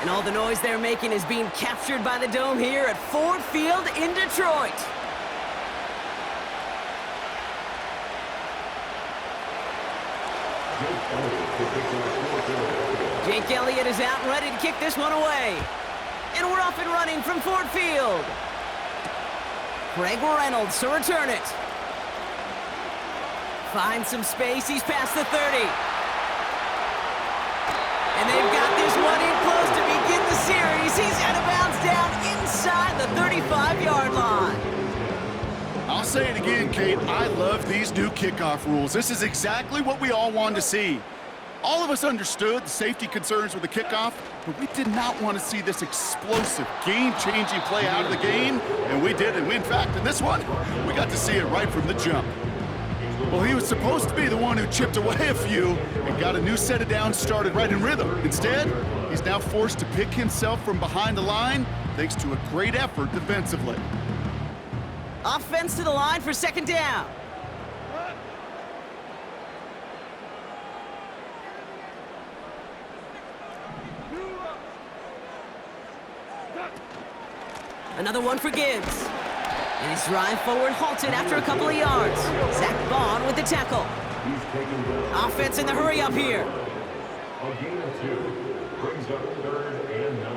And all the noise they're making is being captured by the dome here at Ford Field in Detroit. Jake Elliott is out and ready to kick this one away. And we're off and running from Ford Field. Greg Reynolds to return it. Finds some space, he's past the 30. And they've got this one in close to begin the series. He's out of bounds down inside the 35-yard line. I'll say it again, Kate. I love these new kickoff rules. This is exactly what we all wanted to see. All of us understood the safety concerns with the kickoff, but we did not want to see this explosive, game-changing play out of the game, and we did. And in fact, in this one, we got to see it right from the jump. Well, he was supposed to be the one who chipped away a few and got a new set of downs started right in rhythm. Instead, he's now forced to pick himself from behind the line thanks to a great effort defensively. Offense to the line for second down. Another one for Gibbs. And his drive forward halted after a couple of yards. Zach Bond with the tackle. Offense in the hurry up here. A gain of 2 brings up 3rd and 9.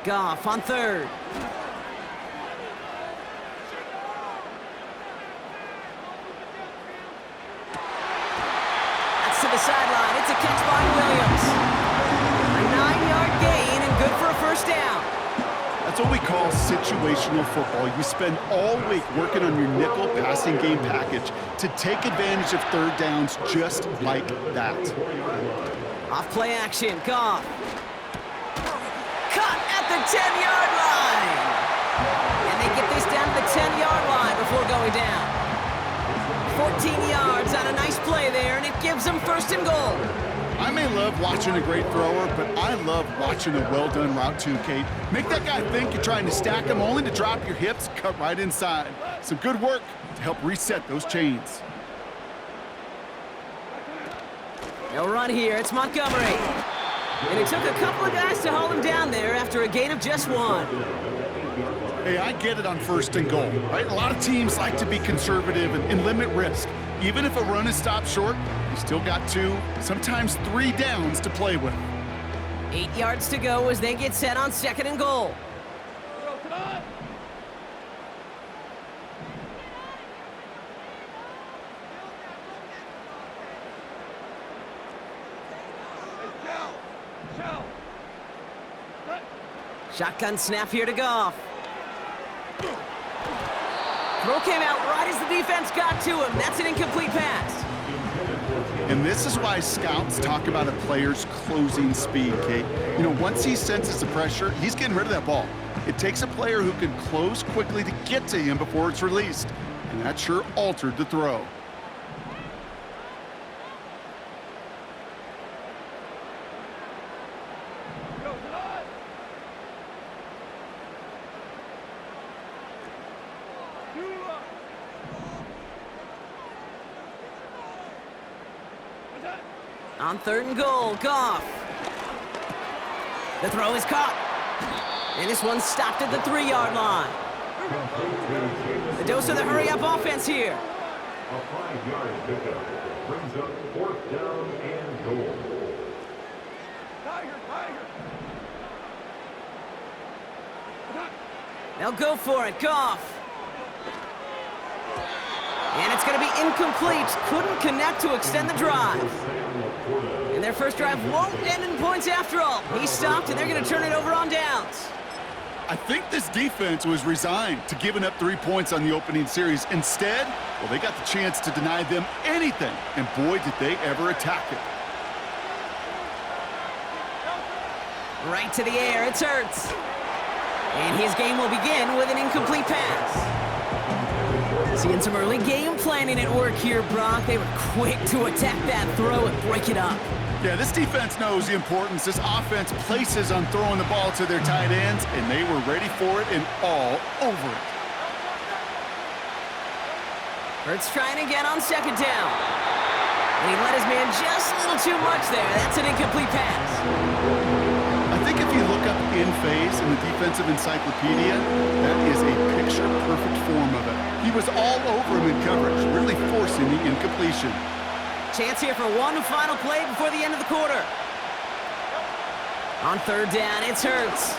Goff on third. That's to the sideline. It's a catch by Williams. A 9-yard gain and good for a first down. That's what we call situational football. You spend all week working on your nickel passing game package to take advantage of third downs just like that. Off play action, Goff. Cut at the 10-yard line. And they get this down to the 10-yard line before going down. 14 yards on a nice play there, and it gives them first and goal. I may love watching a great thrower, but I love watching a well-done route too, Kate. Make that guy think you're trying to stack him only to drop your hips, cut right inside. Some good work to help reset those chains. They'll run here. It's Montgomery. And it took a couple of guys to hold him down there after a gain of just 1. Hey, I get it on first and goal, right? A lot of teams like to be conservative and limit risk. Even if a run is stopped short, you still got 2, sometimes 3 downs to play with. 8 yards to go as they get set on second and goal. Shotgun snap here to Goff. Throw came out right as the defense got to him. That's an incomplete pass. And this is why scouts talk about a player's closing speed, Kate. You know, once he senses the pressure, he's getting rid of that ball. It takes a player who can close quickly to get to him before it's released. And that sure altered the throw. On third and goal, Goff. The throw is caught. And this one's stopped at the 3-yard line. The dose of the hurry-up offense here. A 5-yard pickup brings up 4th down and goal. They'll go for it, Goff. And it's going to be incomplete. Couldn't connect to extend the drive. And their first drive won't end in points after all. He stopped, and they're going to turn it over on downs. I think this defense was resigned to giving up 3 points on the opening series. Instead, well, they got the chance to deny them anything, and boy, did they ever attack it. Right to the air, it's Hurts. And his game will begin with an incomplete pass. Seeing some early game planning at work here, Brock. They were quick to attack that throw and break it up. Yeah, this defense knows the importance this offense places on throwing the ball to their tight ends, and they were ready for it and all over it. Hurts trying again on second down. And he let his man just a little too much there. That's an incomplete pass. I think if you look up in phase in the defensive encyclopedia, that is a picture-perfect form of it. He was all over him in coverage, really forcing the incompletion. Chance here for one final play before the end of the quarter. On third down, it's Hurts.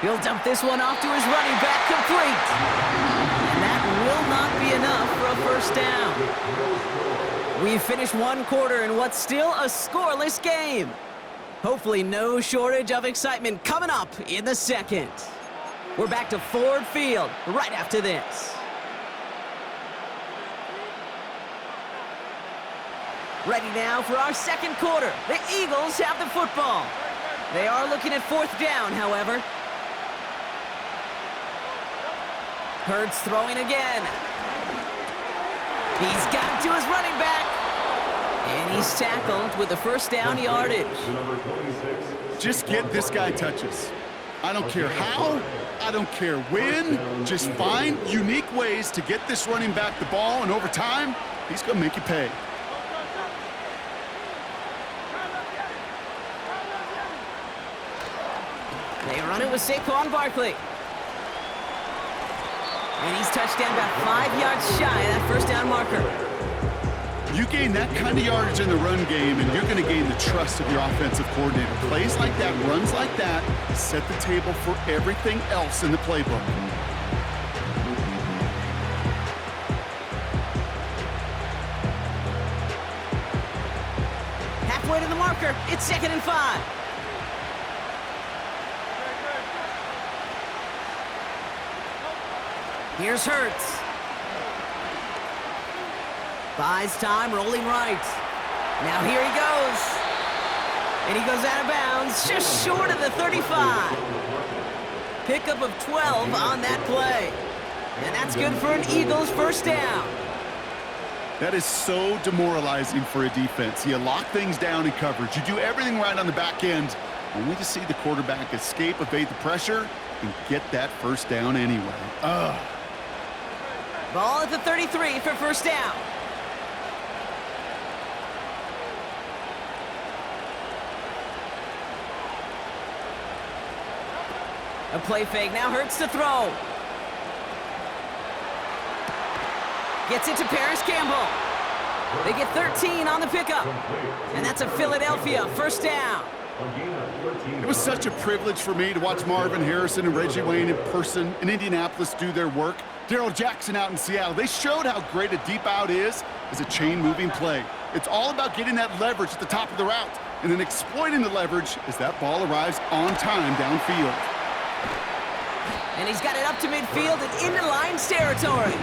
He'll dump this one off to his running back, complete. And that will not be enough for a first down. We've finished one quarter in what's still a scoreless game. Hopefully no shortage of excitement coming up in the second. We're back to Ford Field right after this. Ready now for our second quarter. The Eagles have the football. They are looking at fourth down, however. Hurts throwing again. He's got to his running back. And he's tackled with the first down yardage. Just get this guy touches. I don't care how, I don't care when. Just find unique ways to get this running back the ball, and over time, he's going to make you pay. They run it with Saquon Barkley. And he's touched down about 5 yards shy of that first down marker. You gain that kind of yardage in the run game, and you're going to gain the trust of your offensive coordinator. Plays like that, runs like that, set the table for everything else in the playbook. Halfway to the marker, it's 2nd and 5. Here's Hurts. Buys time, rolling right. Now here he goes. And he goes out of bounds, just short of the 35. Pickup of 12 on that play. And that's good for an Eagles first down. That is so demoralizing for a defense. You lock things down in coverage. You do everything right on the back end, only to see the quarterback escape, evade the pressure, and get that first down anyway. Ugh. Ball at the 33 for first down. A play fake, now Hurts to throw. Gets it to Paris Campbell. They get 13 on the pickup. And that's a Philadelphia first down. It was such a privilege for me to watch Marvin Harrison and Reggie Wayne in person in Indianapolis do their work. Darrell Jackson out in Seattle. They showed how great a deep out is as a chain-moving play. It's all about getting that leverage at the top of the route and then exploiting the leverage as that ball arrives on time downfield. And he's got it up to midfield and into Lions territory.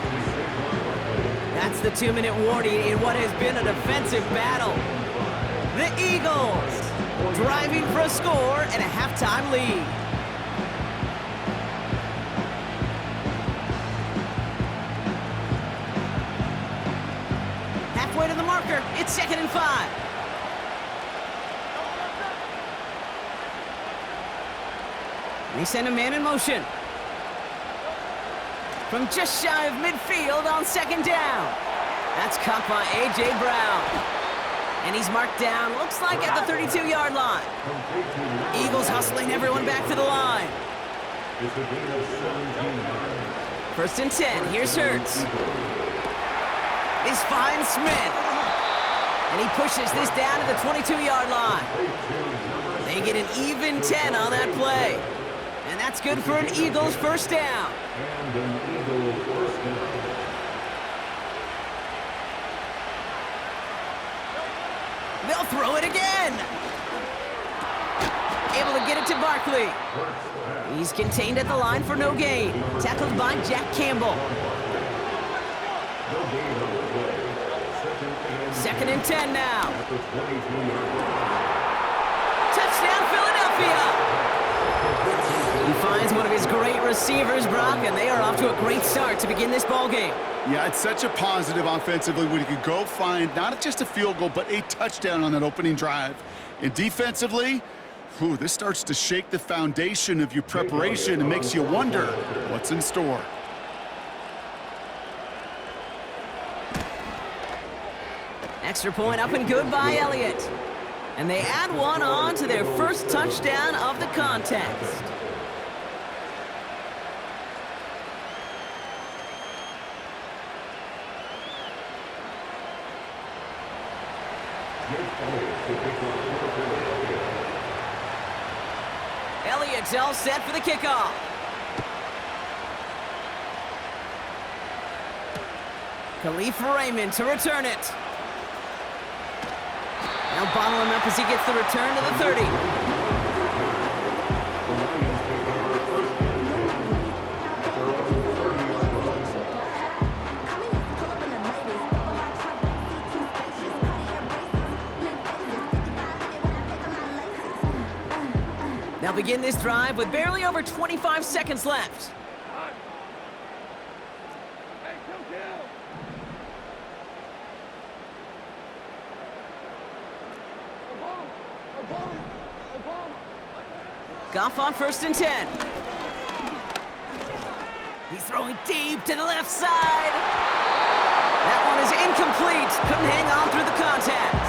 That's the 2-minute warning in what has been a defensive battle. The Eagles driving for a score and a halftime lead. Halfway to the marker, it's 2nd and 5. And they send a man in motion. From just shy of midfield on 2nd down. That's caught by A.J. Brown. And he's marked down, looks like at the 32-yard line. Eagles hustling everyone back to the line. 1st and 10, here's Hurts. He's finds Smith. And he pushes this down to the 22-yard line. They get an even 10 on that play. And that's good for an Eagles first down. They'll throw it again. Able to get it to Barkley. He's contained at the line for no gain. Tackled by Jack Campbell. 2nd and 10 now. Touchdown, Philadelphia. He finds finds one of his great receivers, Brock, and they are off to a great start to begin this ball game. Yeah, it's such a positive offensively when you can go find not just a field goal, but a touchdown on that opening drive. And defensively, this starts to shake the foundation of your preparation and makes you wonder what's in store. Extra point up and good by Elliott. And they add one on to their first touchdown of the contest. Elliott's all set for the kickoff. Khalif Raymond to return it. Now bottle him up as he gets the return to the 30. They'll begin this drive with barely over 25 seconds left. Goff on 1st and 10. He's throwing deep to the left side. That one is incomplete. Couldn't hang on through the contact.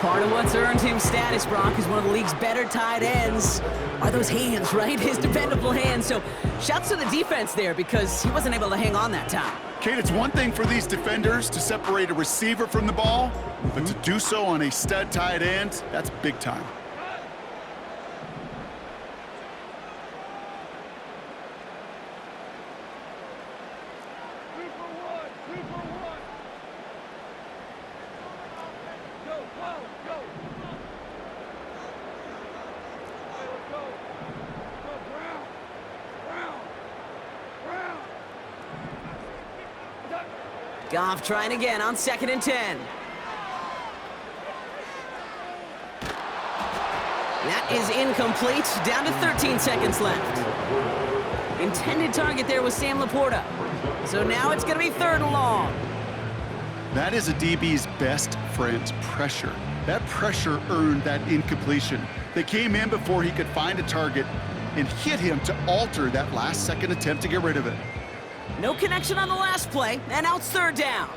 Part of what's earned him status, Brock, is one of the league's better tight ends. Are those hands, right? His dependable hands. So shouts to the defense there because he wasn't able to hang on that time. Kate, it's one thing for these defenders to separate a receiver from the ball, but to do so on a stud tight end, that's big time. Goff trying again on 2nd and 10. That is incomplete. Down to 13 seconds left. Intended target there was Sam Laporta. So now it's going to be 3rd and long. That is a DB's best friend, pressure. That pressure earned that incompletion. They came in before he could find a target and hit him to alter that last-second attempt to get rid of it. No connection on the last play, and now it's 3rd down.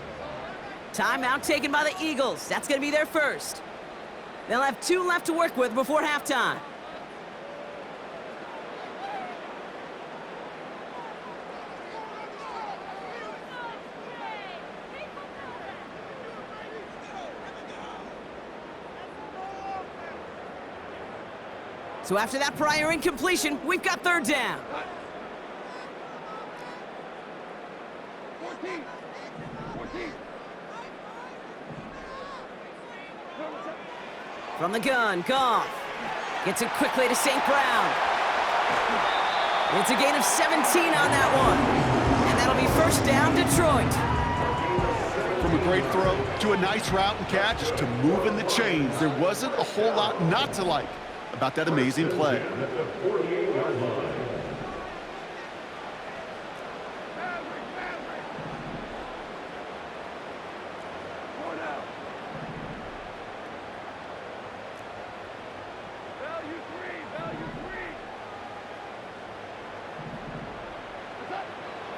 Timeout taken by the Eagles. That's going to be their first. They'll have 2 left to work with before halftime. So after that prior incompletion, we've got 3rd down. From the gun, Goff gets it quickly to St. Brown. It's a gain of 17 on that one. And that'll be 1st down, Detroit. From a great throw to a nice route and catch to moving the chains, there wasn't a whole lot not to like about that amazing play.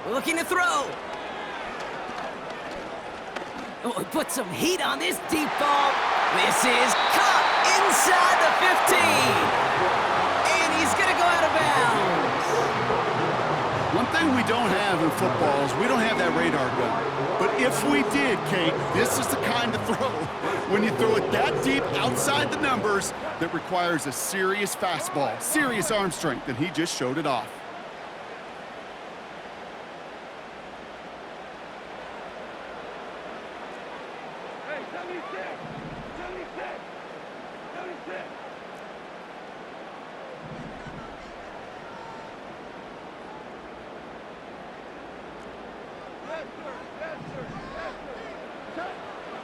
Looking to throw. Oh, he put some heat on this deep ball. This is caught inside the 15. And he's going to go out of bounds. One thing we don't have in football is we don't have that radar gun. But if we did, Kate, this is the kind of throw. When you throw it that deep outside the numbers, that requires a serious fastball, serious arm strength, and he just showed it off.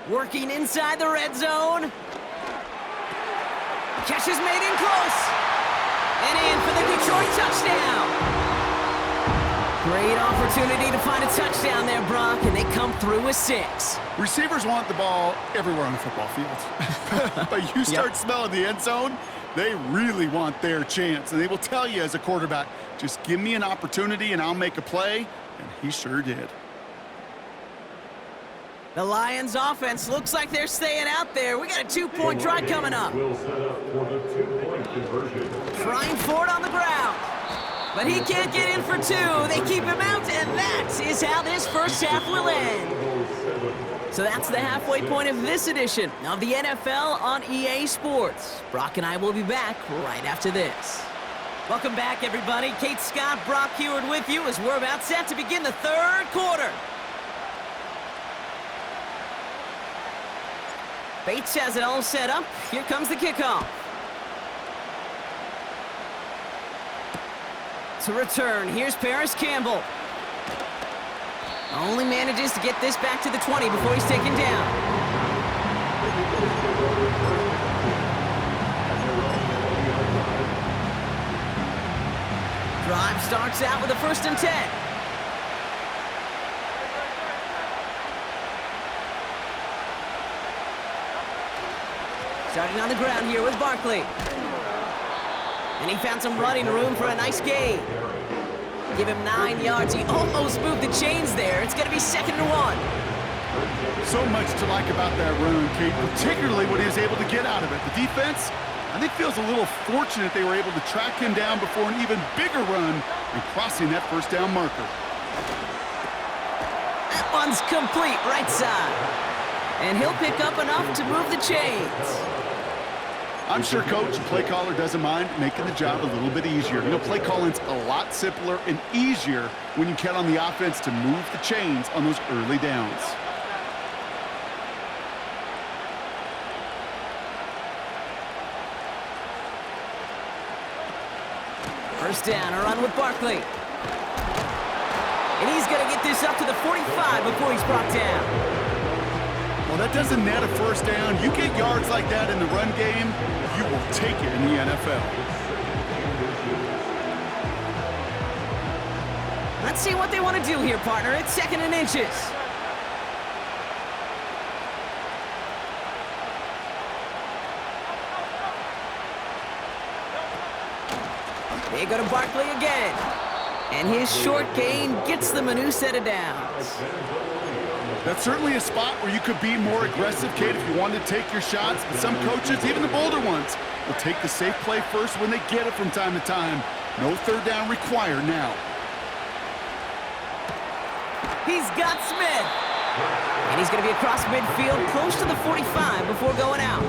Working inside the red zone. Catch is made in close. And in for the Detroit touchdown. Great opportunity to find a touchdown there, Brock, and they come through with 6. Receivers want the ball everywhere on the football field. But you start smelling the end zone, they really want their chance. And they will tell you as a quarterback, just give me an opportunity and I'll make a play. And he sure did. The Lions offense looks like they're staying out there. We got a 2-point try coming up. Will set up for the 2-point conversion. Trying for it on the ground. But he can't get in for 2. They keep him out, and that is how this first half will end. So that's the halfway point of this edition of the NFL on EA Sports. Brock and I will be back right after this. Welcome back, everybody. Kate Scott, Brock Heward with you as we're about set to begin the third quarter. Bates has it all set up. Here comes the kickoff. To return, here's Paris Campbell. Only manages to get this back to the 20 before he's taken down. Drive starts out with a 1st and 10. Starting on the ground here with Barkley. And he found some running room for a nice gain. Give him 9 yards. He almost moved the chains there. It's going to be 2nd and 1. So much to like about that run, Kate, particularly what he was able to get out of it. The defense, I think, feels a little fortunate they were able to track him down before an even bigger run and crossing that 1st down marker. That one's complete, right side. And he'll pick up enough to move the chains. I'm sure Coach, play caller, doesn't mind making the job a little bit easier. You know, play calling's a lot simpler and easier when you count on the offense to move the chains on those early downs. First down, a run with Barkley. And he's going to get this up to the 45 before he's brought down. Well, that doesn't net a 1st down. You get yards like that in the run game, you will take it in the NFL. Let's see what they want to do here, partner. It's 2nd and inches. They go to Barkley again. And his short gain gets them a new set of downs. That's certainly a spot where you could be more aggressive, Kate, if you wanted to take your shots. But some coaches, even the bolder ones, will take the safe play first when they get it from time to time. No 3rd down required now. He's got Smith. And he's going to be across midfield, close to the 45 before going out.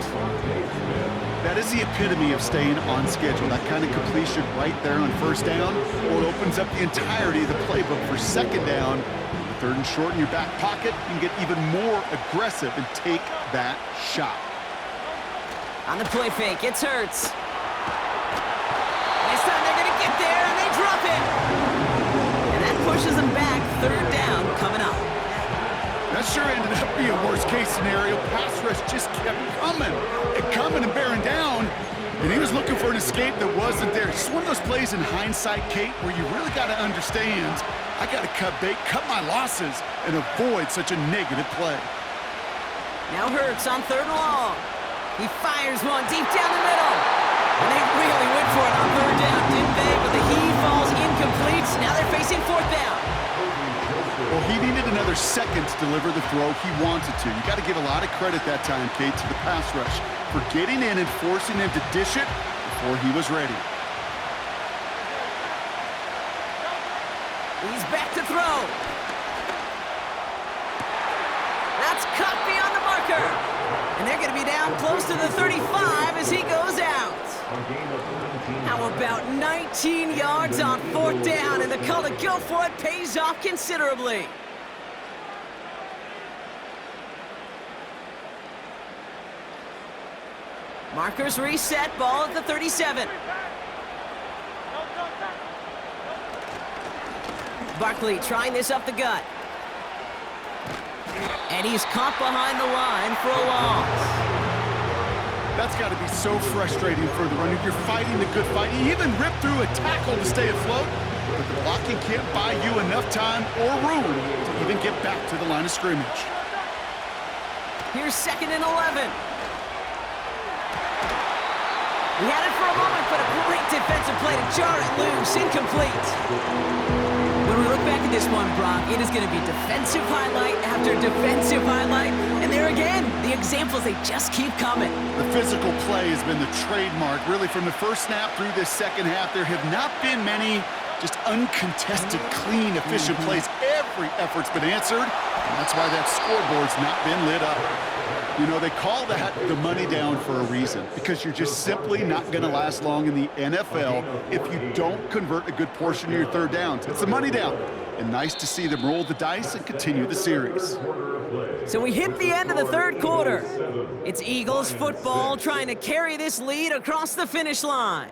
That is the epitome of staying on schedule. That kind of completion right there on 1st down, or it opens up the entirety of the playbook for 2nd down. 3rd and short in your back pocket, you can get even more aggressive and take that shot. On the play fake, it's Hurts. This time they're going to get there, and they drop it. And that pushes them back. 3rd down coming up. That sure ended up being a worst-case scenario. Pass rush just kept coming and bearing down. And he was looking for an escape that wasn't there. It's one of those plays in hindsight, Kate, where you really got to understand, I got to cut bait, cut my losses, and avoid such a negative play. Now Hurts on 3rd and long. He fires one deep down the middle. And they really went for it on 3rd down, didn't they? But the heave falls incomplete. Now they're facing 4th down. Well, he needed another second to deliver the throw he wanted to. You got to give a lot of credit that time, Kate, to the pass rush for getting in and forcing him to dish it before he was ready. He's back to throw. That's caught beyond the marker. And they're going to be down close to the 35 as he goes out. How about 19 yards on 4th down, and the call to go for it pays off considerably. Markers reset, ball at the 37. Barkley trying this up the gut. And he's caught behind the line for a loss. That's got to be so frustrating for the runner. You're fighting the good fight. You even rip through a tackle to stay afloat, but the blocking can't buy you enough time or room to even get back to the line of scrimmage. Here's 2nd and 11. He had it for a moment, but a great defensive play to jar it loose. Incomplete. When we look back at this one, Brock, it is going to be defensive highlight after defensive highlight. And there again, the examples, they just keep coming. The physical play has been the trademark. Really, from the first snap through this second half, there have not been many just uncontested, clean, efficient plays. Every effort's been answered, and that's why that scoreboard's not been lit up. You know, they call that the money down for a reason, because you're just simply not going to last long in the NFL if you don't convert a good portion of your third downs. It's the money down, and nice to see them roll the dice and continue the series. So we hit the end of the third quarter. It's Eagles football trying to carry this lead across the finish line.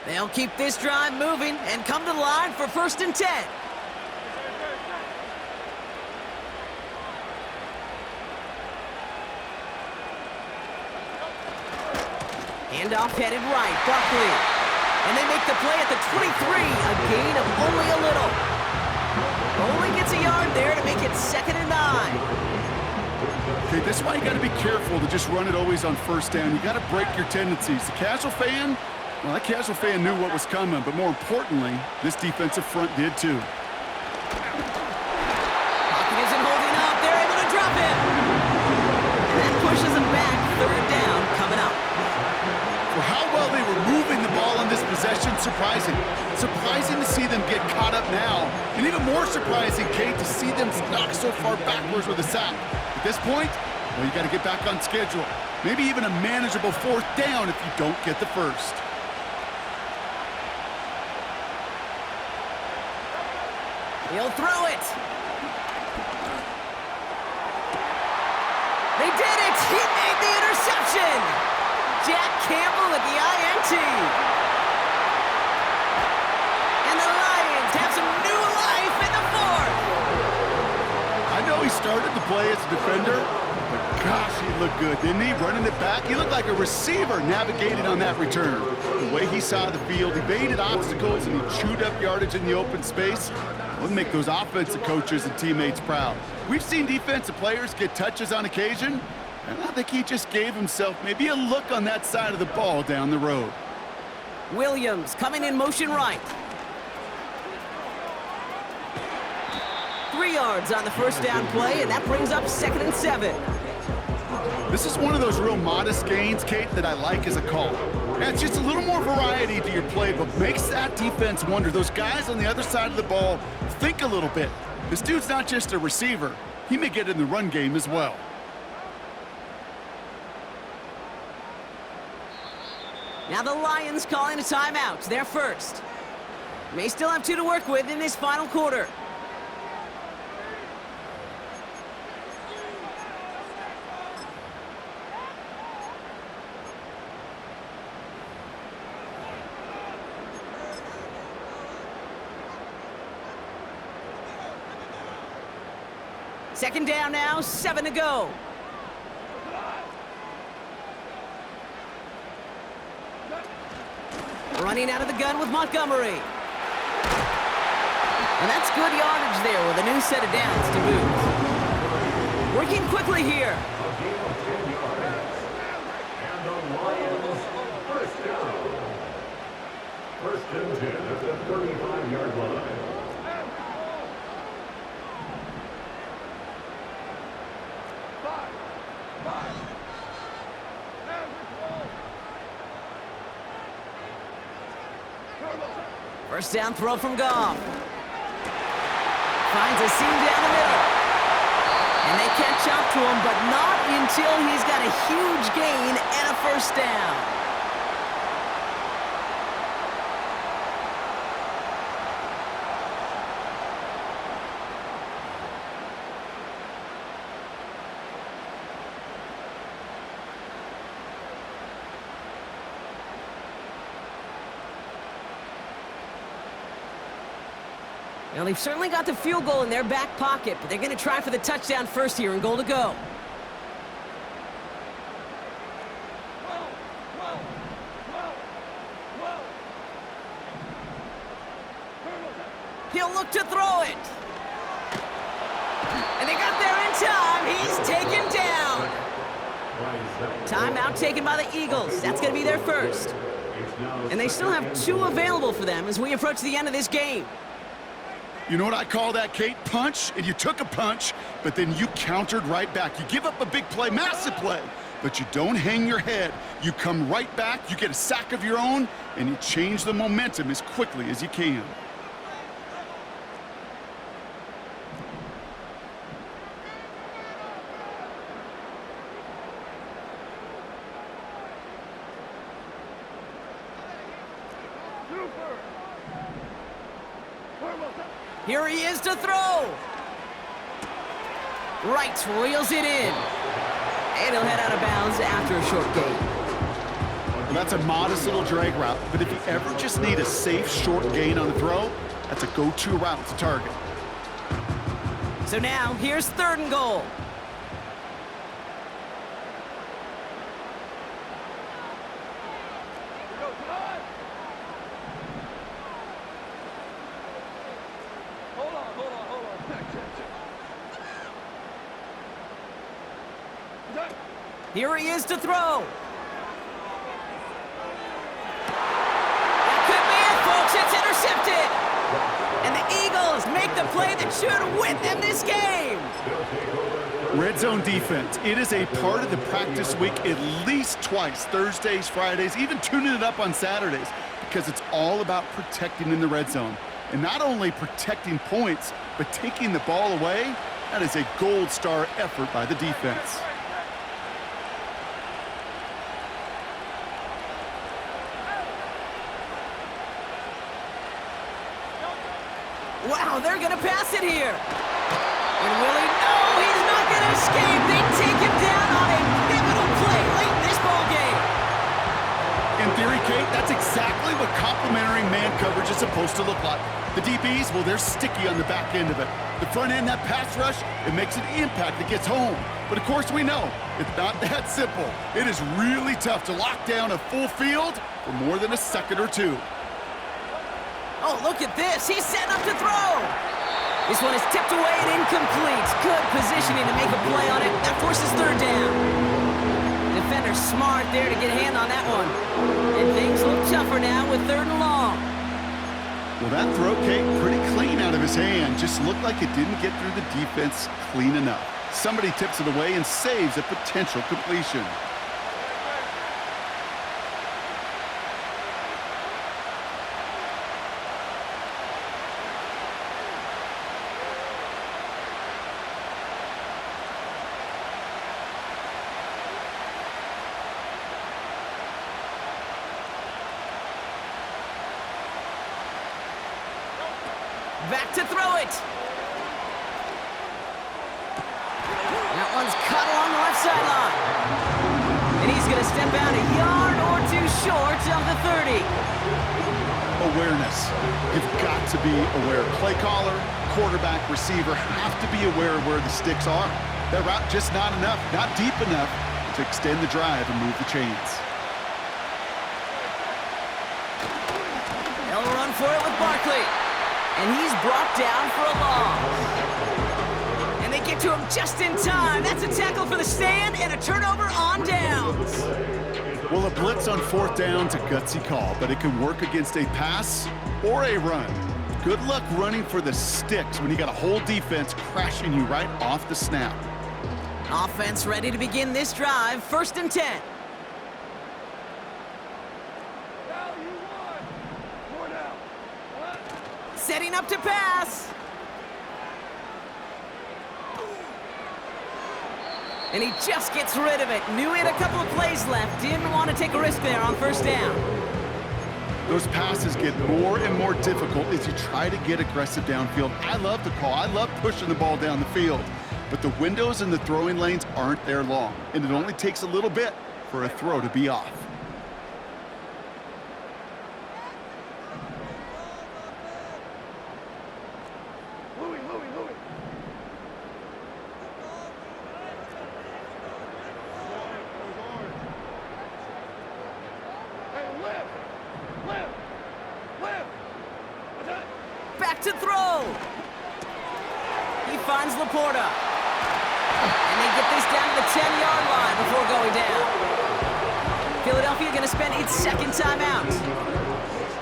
They'll keep this drive moving and come to the line for 1st and 10. Handoff headed right, Buckley. And they make the play at the 23, a gain of only a little. Only gets a yard there to make it 2nd and 9. Okay, this is why you got to be careful to just run it always on 1st down. You got to break your tendencies. The casual fan, well, that casual fan knew what was coming, but more importantly, this defensive front did too. Pocket isn't holding up. They're able to drop him. And that pushes him back. 3rd down coming up. For how well they were moving the ball in this possession, surprising. Surprising to see them get caught up now. And even more surprising, Kate, to see them knock so far backwards with a sack. At this point, well, you got to get back on schedule. Maybe even a manageable 4th down if you don't get the first. He'll throw it. They did it. He made the interception. Jack Campbell with the INT. And the Lions have some new life in the 4th. I know he started to play as a defender, but gosh, he looked good, didn't he? Running it back, he looked like a receiver navigating on that return. The way he saw the field, he evaded obstacles, and he chewed up yardage in the open space. Would make those offensive coaches and teammates proud. We've seen defensive players get touches on occasion, and I think he just gave himself maybe a look on that side of the ball down the road. Williams coming in motion right. 3 yards on the 1st down play, and that brings up 2nd and 7. This is one of those real modest gains, Kate, that I like as a call. Yeah, it's just a little more variety to your play, but makes that defense wonder. Those guys on the other side of the ball think a little bit. This dude's not just a receiver. He may get in the run game as well. Now the Lions calling a timeout. They're first. May still have 2 to work with in this final quarter. Second down now, 7 to go. Running out of the gun with Montgomery. And that's good yardage there with a new set of downs to boot. Working quickly here. And the Lions, 1st down. 1st and 10 at the 35-yard line. First down throw from Goff. Finds a seam down the middle. And they catch up to him, but not until he's got a huge gain and a 1st down. Now, they've certainly got the field goal in their back pocket, but they're going to try for the touchdown first here and goal to go. He'll look to throw it. And they got there in time. He's taken down. Timeout taken by the Eagles. That's going to be their first. And they still have 2 available for them as we approach the end of this game. You know what I call that, Kate? Punch, and you took a punch, but then you countered right back. You give up a big play, massive play, but you don't hang your head. You come right back, you get a sack of your own, and you change the momentum as quickly as you can. Here he is to throw. Right, reels it in. And he'll head out of bounds after a short gain. Well, that's a modest little drag route, but if you ever just need a safe short gain on the throw, that's a go-to route to target. So now, here's 3rd and goal. Here he is to throw. That could be it, folks. It's intercepted. And the Eagles make the play that should win them this game. Red zone defense. It is a part of the practice week at least twice, Thursdays, Fridays, even tuning it up on Saturdays, because it's all about protecting in the red zone. And not only protecting points, but taking the ball away. That is a gold star effort by the defense. Wow, they're going to pass it here. And will he? No, he's not going to escape. They take him down on a pivotal play late in this ball game. In theory, Kate, that's exactly what complementary man coverage is supposed to look like. The DBs, well, they're sticky on the back end of it. The front end, that pass rush, it makes an impact that gets home. But of course, we know it's not that simple. It is really tough to lock down a full field for more than a second or two. Oh, look at this. He's setting up to throw. This one is tipped away and incomplete. Good positioning to make a play on it. That forces 3rd down. Defender smart there to get a hand on that one. And things look tougher now with 3rd and long. Well, that throw, Kate, pretty clean out of his hand. Just looked like it didn't get through the defense clean enough. Somebody tips it away and saves a potential completion. Back to throw it. That one's cut along the left sideline. And he's going to step out a yard or 2 short of the 30. Awareness. You've got to be aware. Play caller, quarterback, receiver have to be aware of where the sticks are. That route just not enough, not deep enough to extend the drive and move the chains. They'll run for it with Barkley. And he's brought down for a loss. And they get to him just in time. That's a tackle for the stand and a turnover on downs. Well, a blitz on 4th down's a gutsy call, but it can work against a pass or a run. Good luck running for the sticks when you got a whole defense crashing you right off the snap. Offense ready to begin this drive. 1st and 10. Setting up to pass. And he just gets rid of it. Knew he had a couple of plays left. Didn't want to take a risk there on 1st down. Those passes get more and more difficult as you try to get aggressive downfield. I love the call. I love pushing the ball down the field. But the windows in the throwing lanes aren't there long. And it only takes a little bit for a throw to be off. finds Laporta. And they get this down to the 10-yard line before going down. Philadelphia going to spend its second timeout.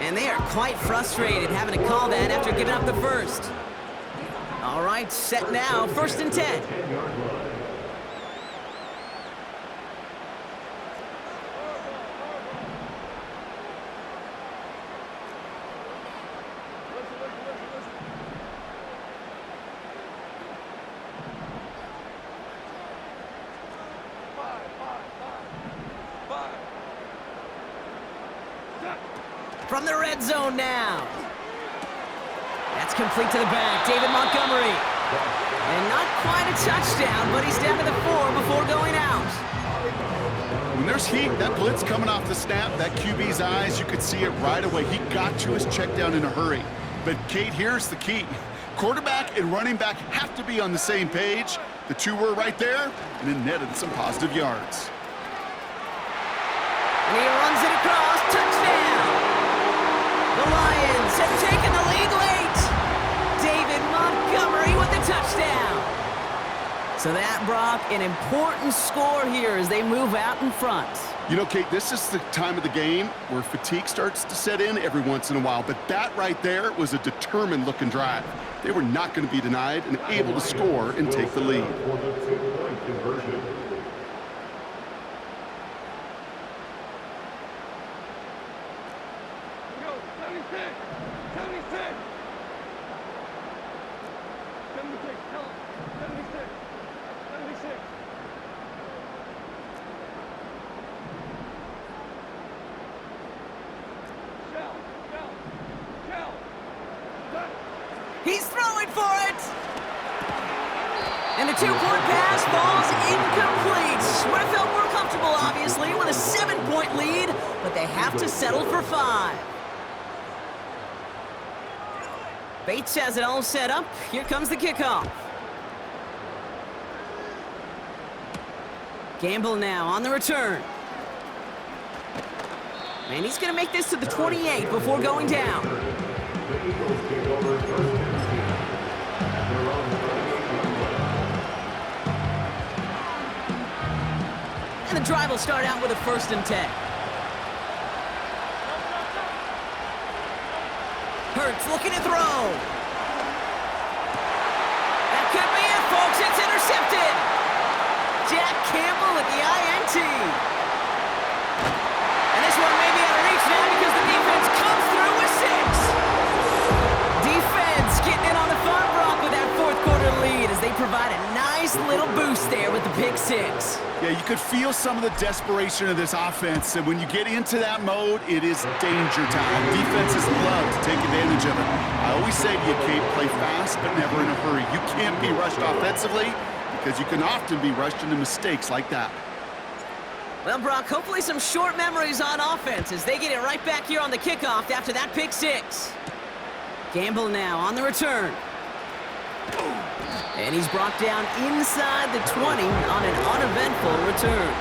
And they are quite frustrated having to call that after giving up the first. All right, set now, 1st and 10. From the red zone now. That's complete to the back, David Montgomery. And not quite a touchdown, but he's down to the 4 before going out. When there's heat, that blitz coming off the snap, that QB's eyes, you could see it right away. He got to his check down in a hurry. But, Kate, here's the key. Quarterback and running back have to be on the same page. The two were right there, and it netted some positive yards. And he runs it across, touchdown! The Lions have taken the lead late. David Montgomery with the touchdown. So that, Brock, an important score here as they move out in front. You know, Kate, this is the time of the game where fatigue starts to set in every once in a while. But that right there was a determined-looking drive. They were not going to be denied and able to score and take the lead. For the two-point conversion. He's throwing for it! And the two-point pass falls incomplete. Would have felt more comfortable, obviously, with a 7-point lead, but they have to settle for 5. Bates has it all set up. Here comes the kickoff. Gamble now on the return. And he's going to make this to the 28 before going down. The Eagles take over 1st and 10. They're on the 38-yard line. And the drive will start out with a 1st and 10. Hurts looking to throw. That could be it, folks. It's intercepted. Jack Campbell at the INT. And this one may be out of reach now because the defense comes through with 6. Defense getting in on the fun, Brock, with that 4th quarter lead as they provide a nice little boost there with the pick 6. Yeah, you could feel some of the desperation of this offense, and when you get into that mode, it is danger time. Defenses love to take advantage of it. I always say to you, Kate, play fast, but never in a hurry. You can't be rushed offensively because you can often be rushed into mistakes like that. Well, Brock, hopefully some short memories on offense as they get it right back here on the kickoff after that pick 6. Gamble now on the return. And he's brought down inside the 20 on an uneventful return.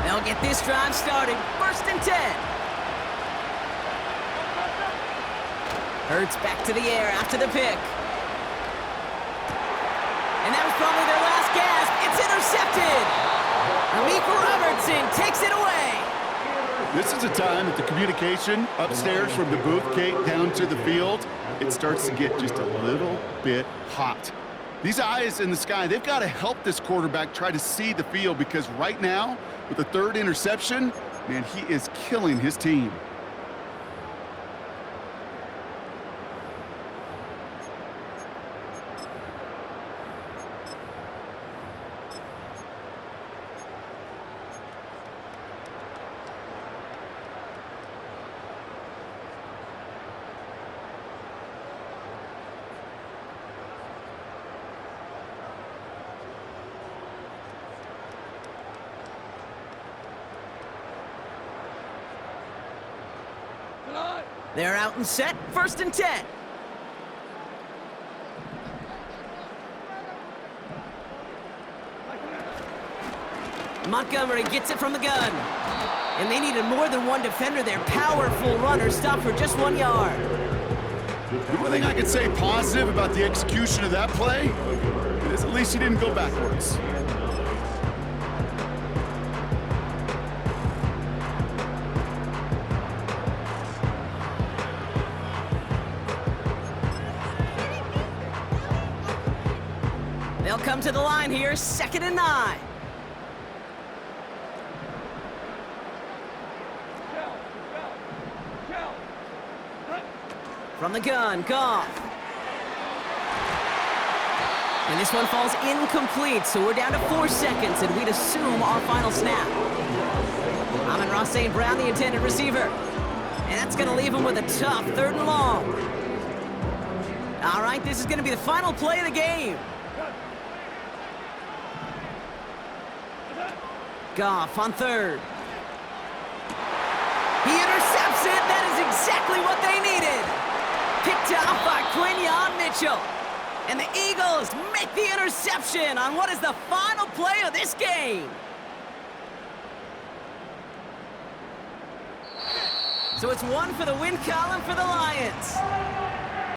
They'll get this drive started. 1st and 10. Hurts back to the air after the pick. And that was probably their last gasp. It's intercepted. Amik Robertson takes it away. This is a time that the communication upstairs from the booth, Kate, down to the field, it starts to get just a little bit hot. These eyes in the sky, they've got to help this quarterback try to see the field because right now, with the 3rd interception, man, he is killing his team. They're out and set. 1st and 10. Montgomery gets it from the gun. And they needed more than one defender there. Powerful runner stopped for just 1 yard. The only thing I could say positive about the execution of that play is at least he didn't go backwards. They'll come to the line here, 2nd and 9. From the gun, Goff. And this one falls incomplete, so we're down to 4 seconds, and we'd assume our final snap. Amon-Ra St. Brown, the intended receiver. And that's going to leave him with a tough 3rd and long. All right, this is going to be the final play of the game. Goff on 3rd. He intercepts it. That is exactly what they needed. Picked off by Quinyon Mitchell. And the Eagles make the interception on what is the final play of this game. So it's 1 for the win column for the Lions.